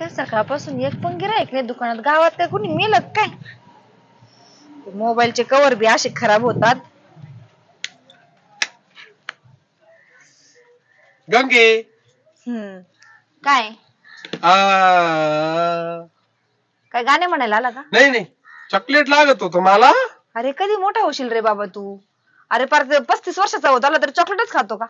काय सकाळपासून एक पण गिऱ्हाईक नाही दुकानात. गावात काय कोणी मेलं काय? मोबाईलचे कव्हर बी असे खराब होतात. गंगे काय आ काय गाणे म्हणायला आला का? नाही नाही, चॉकलेट लागत होतं मला. अरे कधी मोठा होशील रे बाबा तू? अरे पार 35 वर्षाचा होत आला तर चॉकलेटच खातो का?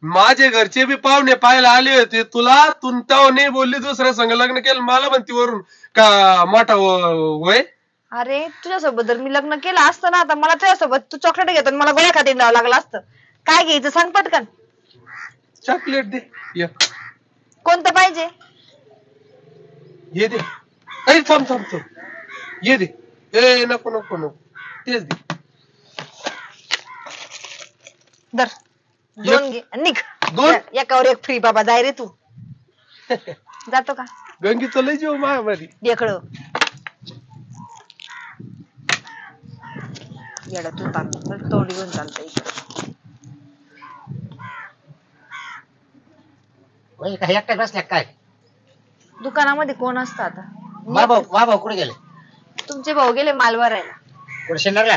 माझे घरचे बी पाहुणे पाहायला आले होते तुला. तू तेव्हा नाही बोलली, दुसऱ्या संग लग्न केलं मला म्हणती वरून का मोठा होय. अरे तुझ्यासोबत जर मी लग्न केलं असतं ना, तर मला तुझ्यासोबत तू चॉकलेट घेतो मला गोळ्या खाते द्यावं लागलं असतं. काय घ्यायचं सांग पटकन. चॉकलेट दे ये. कोणतं पाहिजे? ये दे. अरे थांब थांब थांब, ये दे. ए नको नको नको, तेच दे. दर दोन घे निघ. दोन? एकावर एक फ्री बाबा. जाय रे तू. जातो का? गंगीचं लय जीव मायामध्ये. ढेकळ येडा तू तोंड घेऊन चालतंय. काही एकट्यात बसल्या काय? दुकानामध्ये कोण असतं आता? वा भाऊ कुठे गेले? तुमचे भाऊ गेले माल भरायला. कुठे शेंडरला?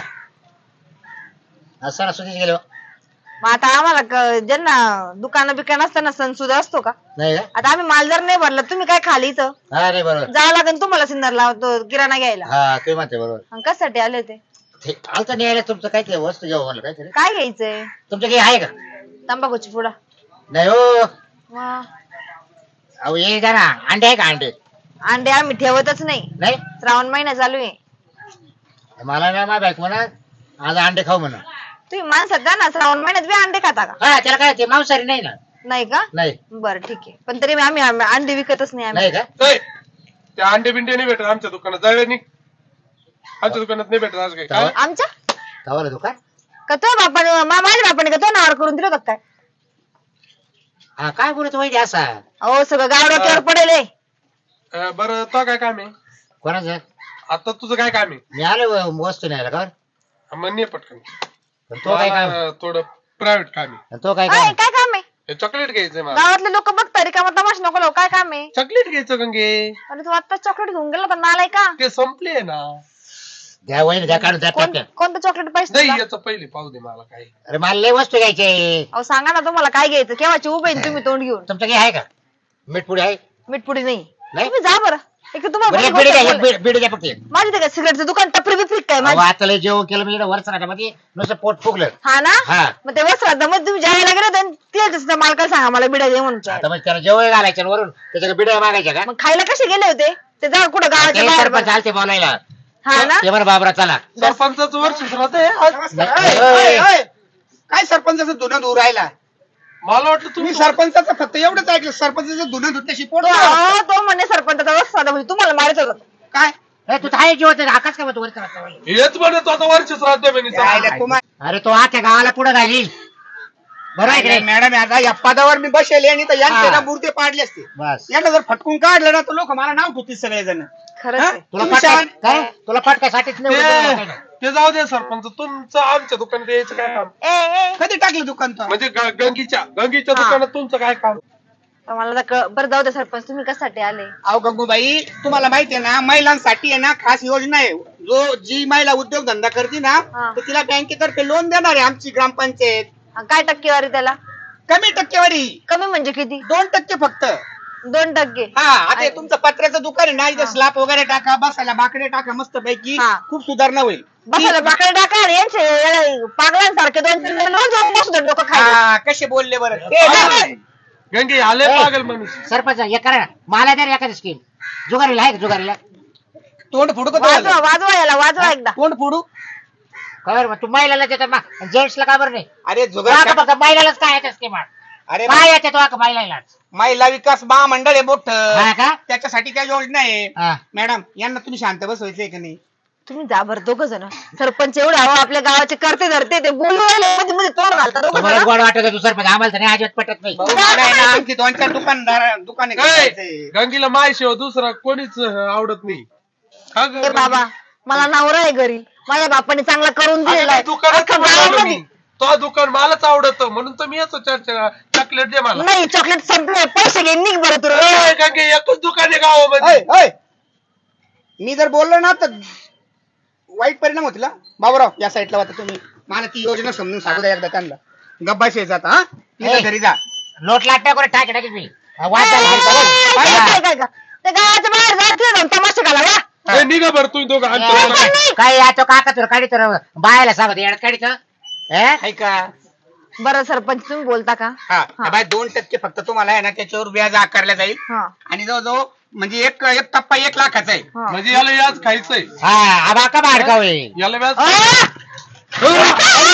असं सुधीच गेलो. मग आता आम्हाला ज्यांना दुकान बिकान असताना सण सुद्धा असतो का? नाही का? आता आम्ही मालदार नाही भरला, तुम्ही काय खाली इथं हा नाही बरोबर. जावं लागेल तुम्हाला सिन्नरला किराणा घ्यायला. हा ते म्हणते बरोबर. कशासाठी आले ते? आलतं नाही आलं तुमचं काय वस्तू घेऊ म्हणलं काहीतरी. काय घ्यायचंय? तुमचं काही आहे का? तंबाखूची पुडा नाही हो. मग अहो ये द्या ना. अंडे आहे का? अंडे अंडे आम्ही ठेवतच नाही. नाही. श्रावण महिना चालू आहे. मला ना माझ्या बायक म्हणा आज अंडे खाऊ म्हणा. तुम्ही माणसात का ना श्रावण महिन्यात बी अंडे खाता का? हा त्याला काय ते मांसाहारी नाही ना. नाही का? नाही. बरं ठीक आहे. पण तरी आम्ही अंडे विकतच नाही आम्ही. नाही का? ए, त्या अंडे बिंडे नाही भेटत आमच्या दुकानात. जावे नाही, आमच्या दुकानात नाही भेटत आज काय. आमच्या तवाला दुकान का तो बापाने माझ्या बापाने का तो नावावर करून दिलं होतं काय? हा काय बोलत वैद्य असा? अहो सगळं गाव डोक्यावर पडेल. बरं तो काय काम आहे कोणाचं? आता? तुझं काय काम आहे? मी आलो वस्तू न्यायला का? मग नाही पटकन. पण तो काय काम? मला थोडं प्रायव्हेट काम आहे. तो काय काय काम? काय काम आहे? हे चॉकलेट घ्यायचंय मला. गावातले लोक बघतात रे का मग तमाशा नको लावू. काय काम आहे? चॉकलेट घ्यायचं गंगे. अरे तू आता चॉकलेट घेऊन गेला तर नालाय का? ते संपले ना. द्या वहिनी द्या काढून द्या टाकून. कोणतं चॉकलेट पाहिजे नाही तुला? याचं पहिले पाहू दे मला काय. अरे मला लय वस्तू घ्यायची. अहो सांगा ना तुम्हाला काय घ्यायचं. केव्हाची उभे आहे तुम्ही तोंड घेऊन. तुमचं काही आहे का? मीठ पुढे आहे? मीठपुडी नाही. नाही? तुम्ही जा बरं. एक तर बरं, एक तुम्हाला बीडी द्या, एक बीडी द्या फक्त. माझी काय सिगरेटचं दुकान टपरी बिपरी काय अहो, माझी? आता लय जेवण केलं म्हणजे वर्ष मध्ये नुसतं पोट फुगलं. हा ना. हा. मग ते वस्त्रात मग तुम्ही जायला गेले तर मालकाला सांगा मला बिडा दे म्हणून. आता मग त्याला जेवण घालायचं वरून त्याच्या बिड्या मागायच्या का? मग खायला कसे गेले होते ते? जा कुठं गावाच्या ते बाहेर सरपंच बघा. आलते बोलायला. हा ना. ते बरं बाबरा चला. सरपंचाचं वर्ष राहते. काय सरपंचाचं धुणं धुवून राहिला? मला वाटलं तुम्ही तुम्ही सरपंचाचं फक्त एवढंच ऐकलं, सरपंचाचं धुणं धुत्याशी पोट भरलं. अहो, तो म्हणे सरपंचाचा वस्त्रात म्हणजे तुम्हाला मारत होता. काय ए, तू तर आहे जेवण आकाश का तू वरचा? हेच म्हणत आता वर्ष श्राद्ध म्हणे. राहिलं कुमार. अरे तो आख्या गावाला पुढे घालील. बरं आहे की नाही? मॅडम आता या पदावर मी बसेल आणि तर यांचे हा. ना मूर्ती पाडली असते. बस यांना जर फटकून काढलं ना तर लोक मला नाव ठेवतील सगळेजण. खरंच हा? आहे. तुला तुम्ही फटका शहाण- काय? तुला फटक्यासाठीच नाही उभं केलं. ते जाऊ दे सरपंच. तुमचं आमच्या दुकानात यायचं काय काम? ए कधी टाकलं दुकान तर? म्हणजे गंगीच्या हा. दुकानात तुमचं काय काम? मला बरं जाऊ दे सरपंच. तुम्ही कशासाठी आले? अहो गंगूबाई तुम्हाला माहिती आहे ना महिलांसाठी आहे ना खास योजना आहे. जी महिला उद्योगधंदा करते ना हा. तर तिला बँकेतर्फे लोन देणार आहे आमची ग्रामपंचायत. काय टक्केवारी त्याला? कमी टक्केवारी कमी म्हणजे किती? 2% फक्त. 2%. हा आता हे तुमचं पत्र्याचं दुकान आहे ना इथं स्लॅब वगैरे टाका, बसायला बाकडे टाका मस्त पैकी. हा. खूप सुधारणा होईल. बसायला बाकडे टाका आणि यांचे पागलांसारखे 2-3 जण रोज बसू दे डोकं खायला. हा, कसे बोलले बरं ते ना. गंगे आले ए. पागल माणूस. सरपंच हे करा ना. मला द्या ना एखादी स्कीम. जुगारीला आहे का? जुगारीला तोंड फोडू का वाजवा तुम्हाला? वाजवा याला वाजवा एकदा. तोंड फोडू. खबर मग तू महिलाला देतात जेंट्सला का बरं नाही? अरे तुला जुगार का फक्त महिलालाच काय येते स्कीम? अरे काय येते तो का महिलालाच? महिला विकास महामंडळ आहे मोठं. हा का? त्याच्यासाठी त्या योजना आहे. हा. मॅडम यांना तुम्ही शांत बसवायचंय का नाही? तुम्ही जा बरं दोघ जण. सरपंच एवढे अहो आपल्या गावाचे करते धरते ते बोलू राहिले मध्ये मध्ये तोंड घालतात दोघं तुम्हाला जण. गोड वाटत तू सरपंच आम्हाला तर नाही अजिबात पटत नाही. भाऊ, मला आहे ना आणखी 2-4 दुकाने ए, घ्यायचे. गंगीला मायशिवाय दुसरा कोणीच आवडत नाही. का ग ए बाबा मला नवरा आहे घरी. माझ्या बापाने चांगला करून दिलेला आहे. दुकानात अख्ख्या म्हणालो गावामध्ये मी. तो दुकान मलाच आवडत म्हणून तर मी येतो चॉकलेट दे मला. नाही चॉकलेट संपले पैसे घे निघ बरं तुला ए, काकी, एकच दुकान आहे गावामध्ये. ओय, ओय. मी जर बोललो ना तर वाईट परिणाम होतील हा. बाबूराव या साईडला होता तुम्ही मला ती योजना समजून सांगू द्या एकदा त्यांना. गब्बाशी जाता हा तिथं ए. घरी जा. नोट लाट कोणी टाकी टाकीत मी वाद झाला काय ते गावाच्या बाहेर जायचं तमाशा घाला वा. ए, निघा बरं तुम्ही दोघं आमच्या ए, घरात. नाही. काय याचं काका तुला काढी तर बायाला सांगत येड्यात काढीत ऐका बरं सरपंच तुम्ही बोलता का? हा बाय 2% फक्त तुम्हाला आहे ना त्याच्यावर व्याज आकारला जाईल हा आणि जवळजवळ म्हणजे एक एक टप्पा 1 लाखाचा आहे. हा. म्हणजे याला याच खायचंय. हा आबा का बाडकावे याला व्याज. आ! अरे,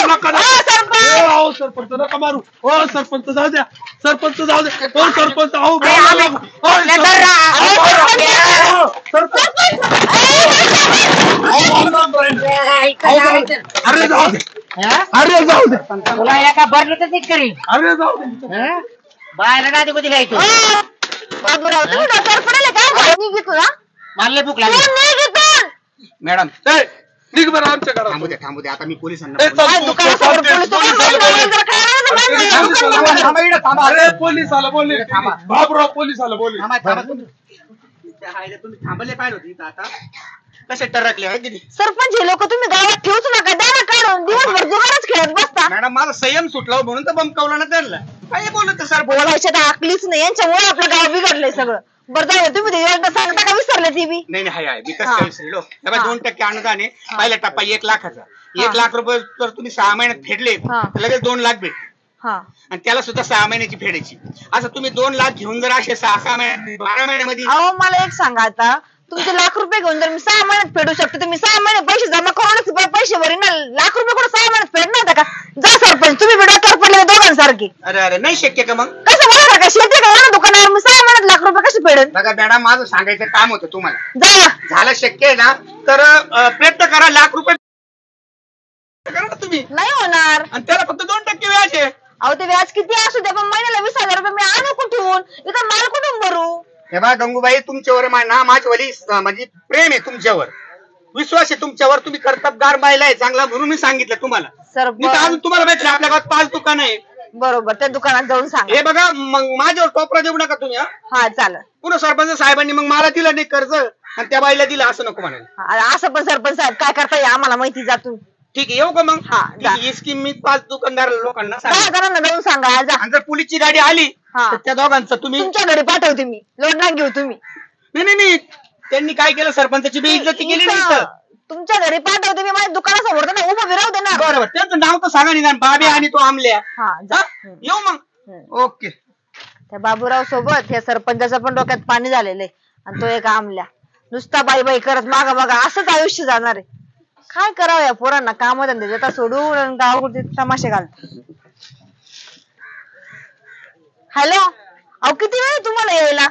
नका, नका. सरपंच! ए, अहो, सरपंच नका मारू. ओ सरपंच जाऊ द्या. सरपंच जाऊ द्या. ओ सरपंच अहो ए, आम्ही- ओ, सरपंच. अरे जाऊ दे. अरे जाऊ दे. तुला एका बरणीतच नीट करी अरे जाऊ दे. बायला नादी कुठे घ्यायचो बाबूराव तुम्ही डोक्यावर पडेल का? निघितो ना मारले भूक लागली निघितो. मॅडम ए, निघ बरं आमच्या घरात. थांबू द्या आता मी पोलिसांना ए, बोलतो. चल, तू दुकानासमोर पोलीस पोलीस आले, पोलीस आले. थांबा इकडं, थांबा. अरे पोलीस आला बोलले. थांबा. बाबराव पोलीस आला बोलले. थांबा तुम्ही. त्या हायला तुम्ही थांबले पाहिजे होते इथं आता कसे टरकले आहे किती. सरपंच हे लोक तुम्ही गावात ठेवूच नका द्या ना काढून दिवसभर जुगारच खेळत बसता. मॅडम माझा संयम सुटला हो, म्हणून तर बंबकावला ना त्यांना काय बोलत सर. बोलायच्या तर आकलीच नाही यांच्यामुळे आपलं गाव बिघडलंय सगळं. बरं जाऊ दे, तुम्ही ते योजना सांगता का विसरले ती बी? नाही नाही हाय मी हा. कसं विसरलो. हा. 2% अनुदान आहे. पहिला टप्पा 1 लाखाचा. हा. 1 लाख रुपये जर तुम्ही 6 महिन्यात फेडले हा. तर लगेच 2 लाख भेट हा आणि त्याला सुद्धा 6 महिन्याची फेडायची. असं तुम्ही 2 लाख घेऊन जर असे 6 महिन्यात 12 महिन्यामध्ये अहो मला एक सांगा आता तुमचे लाख रुपये घेऊन जर मी 6 महिन्यात फेडू शकते तर मी 6 महिने पैसे जमा करूनच पैसे भरीन ना. लाख रुपये कुठे 6 महिन्यात फेड नव्हता का? जा सरपंच तुम्ही डोक्यावर पडले दोघांसारखे. अरे अरे नाही शक्य का मग. कसं बोला का शेती का ना दुकानावर मी 6 महिन्यात लाख रुपये कसे फेडेन? बघा मॅडम माझं सांगायचं काम होतं तुम्हाला. जा झालं शक्य आहे ना तर प्रयत्न करा लाख रुपये करा ना तुम्ही नाही होणार. आणि त्याला फक्त 2% व्याज आहे. अहो ते व्याज किती असू द्या पण महिन्याला 20,000 रुपये मी आणू कुठे ठेवून इथं माल कुठून भरू? हे बघा गंगूबाई तुमच्यावर ना माझ्यावाली म्हणजे प्रेम आहे तुमच्यावर विश्वास आहे तुमच्यावर. तुम्ही कर्तबगार बायला आहे चांगला म्हणून मी सांगितलं तुम्हाला. नाही तर अजून तुम्हाला माहिती आपल्या गावात 5 दुकान आहे. बरोबर त्या दुकानात जाऊन सांगा. हे बघा मग माझ्यावर टोपरा देऊ नका तुम्ही. हा हा चालेल. पुन्हा सरपंच साहेबांनी मग मला दिलं नाही कर्ज आणि त्या बाईला दिलं असं नको म्हणाले. असं पण सरपंच साहेब काय करताय आम्हाला माहिती जातून. ठीक आहे येऊ का मग. हा, जा. ही स्कीम मी 5 दुकानदार लोकांना 10 सांगितलं. जणांना जाऊन सांगा जा. आणि जर पोलीसची गाडी आली हा. तर त्या दोघांचं तुम्ही तुमच्या घरी पाठवते मी लोट ना घेऊ तुम्ही. नाही त्यांनी काय केलं सरपंचाची बेइज्जती केली नाही इथं इथं. तुमच्या घरी पाठवते मी माझ्या दुकानासमोर ना उभं विराव दे ना. बरोबर त्यांचं नाव तर सांगा निदान बाबे आणि तो आमल्या. हा जा. हा? येऊ मग ओके. त्या बाबूराव सोबत या सरपंचाच्या पण डोक्यात पाणी झालेलं आणि तो एक आमल्या नुसता बाई बाई करत मागा मागा असंच आयुष्य जाणार आहे. काय करावं या पोरांना काम धंदे देता सोडून आणि गावाकडे तमाशे घालतात. हॅलो अहो किती वेळ आहे तुम्हाला यायला?